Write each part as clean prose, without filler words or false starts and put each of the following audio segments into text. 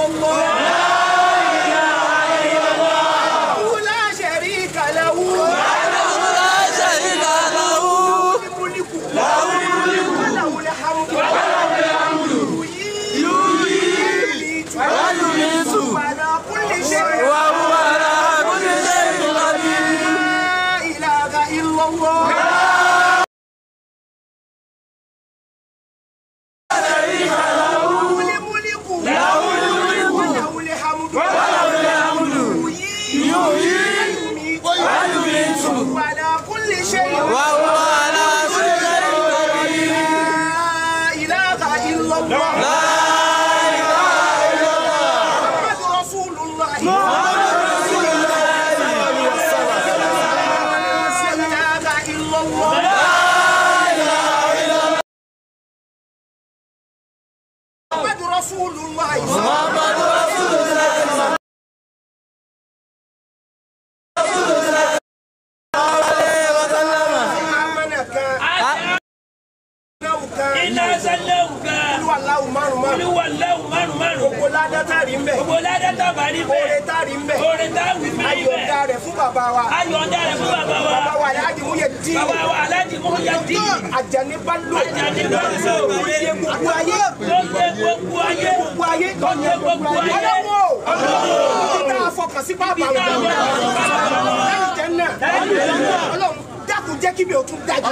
إلا الله لا شريك له وله الحمد يميت ويميت على كل شيء وهو على كل شيء قدير لا إله إلا الله على كل شيء وهو على كل شيء قدير لا إله إلا الله لا إله إلا الله محمد رسول الله محمد رسول الله لا إله إلا الله لا إله إلا الله محمد رسول الله محمد رسول الله ayọ̀dá rẹ̀ fún bàbá wa. ayọ̀dá rẹ̀ fún bàbá wa. bàbá wa aláàjì mú yẹ dín. bàbá wa aláàjì mú yẹ dín. Àjàní Bello. Àjàní Bello. Lóye gbogbo ayé. Lóye gbogbo ayé. Gbogbo ayé. Lóye gbogbo ayé. Ọlọ́wọ́. Ọlọ́wọ́. Ibi tá a fọkàn sí bàbá wa. Lẹ́yìn jẹ́ náà. Ọlọ́run dákun jẹ́ kí mi ò tún dájú.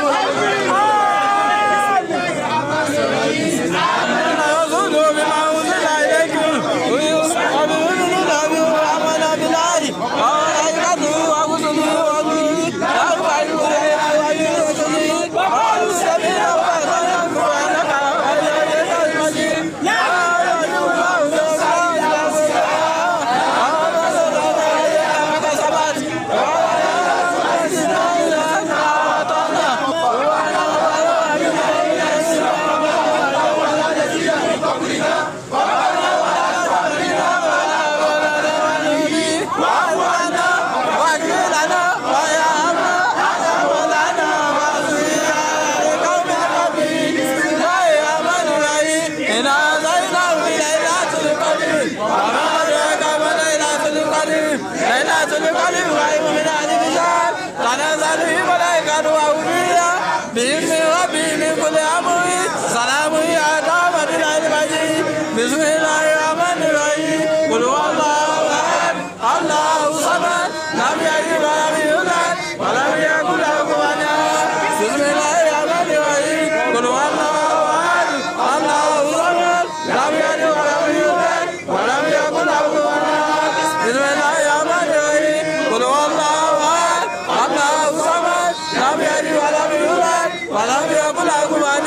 بسم الله الرحمن الرحيم قل هو الله احد الله الصمد لم يلد ولم يولد ولم يكن له كفوا احد بسم الله الرحمن الرحيم قل هو الله احد الله الصمد لم يلد ولم يولد ولم يكن له كفوا احد بسم الله الرحمن الرحيم قل هو الله احد الله الصمد لم يلد ولم يولد ولم يكن له كفوا احد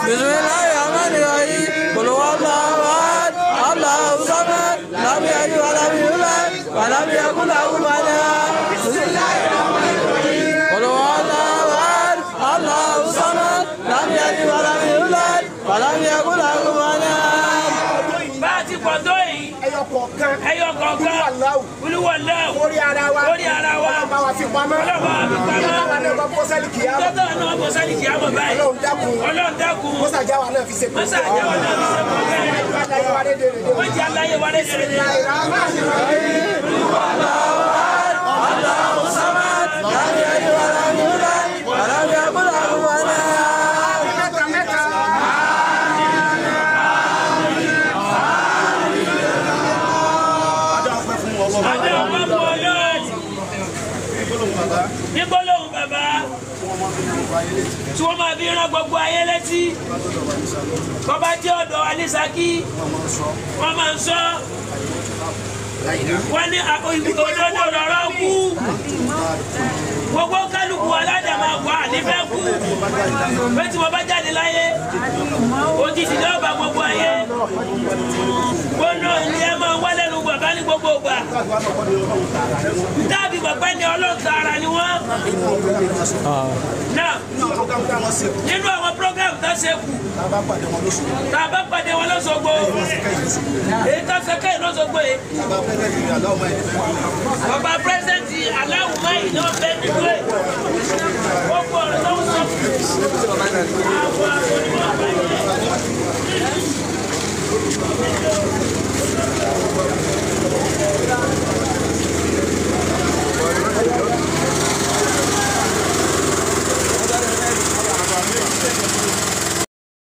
بسم الله الرحمن الرحيم قل هو الله الله الصمد لم يلد ولم يولد ولم يكن له كفوا احد بسم الله الرحمن الرحيم قل هو الله احد الله الصمد لم يلد ولم يولد ولم يكن له كفوا احد. Báàtì pọ̀tọ́ yìí ẹyọ kọ̀ọ̀kan olúwọ̀láwù orí ara wa ọlọ́ba wa fi pamọ́ ọlọ́ba náà bá bọ́ sálì kìyàmọ̀ báyìí ọlọ́run dákun mọ́sàjà wa náà fi ṣe pọ̀ wọ́n jẹ́ aláyé wa lédèrè nígbólóhùn bàbá tí wọ́n máa fi rán gbogbo ayé létí bàbá jẹ́ ọ̀dọ̀ Alísàkí wọ́n máa ń sọ wọ́n ní òdodo lọ̀rọ̀ kú gbogbo kálukú aládàmà wà nífẹ̀ẹ́ kú pé tí wọ́n bá jáde láyé òjijì náà bá gbogbo ayé gbóná ilé ẹ máa wá lẹ́nu bàbá ní gbogbo ìgbà dábì bàbá ní ọlọ́ọ̀ta ara ni wọ́n náà nínú àwọn program tó ṣe kù tá a bá pàdé wọn lọ́sọ̀gbọ̀ èyí tó ṣe kẹ́yìn lọ́sọ̀gbọ̀ yìí bàbá pírẹsidẹ́ntì aláwùmá yìí ni wọ́n fẹ́ nínú ẹ̀ wọ́n kọ́ ọ̀rọ̀ tó ń sọ àwọn àpò ni wọ́n bá yẹ.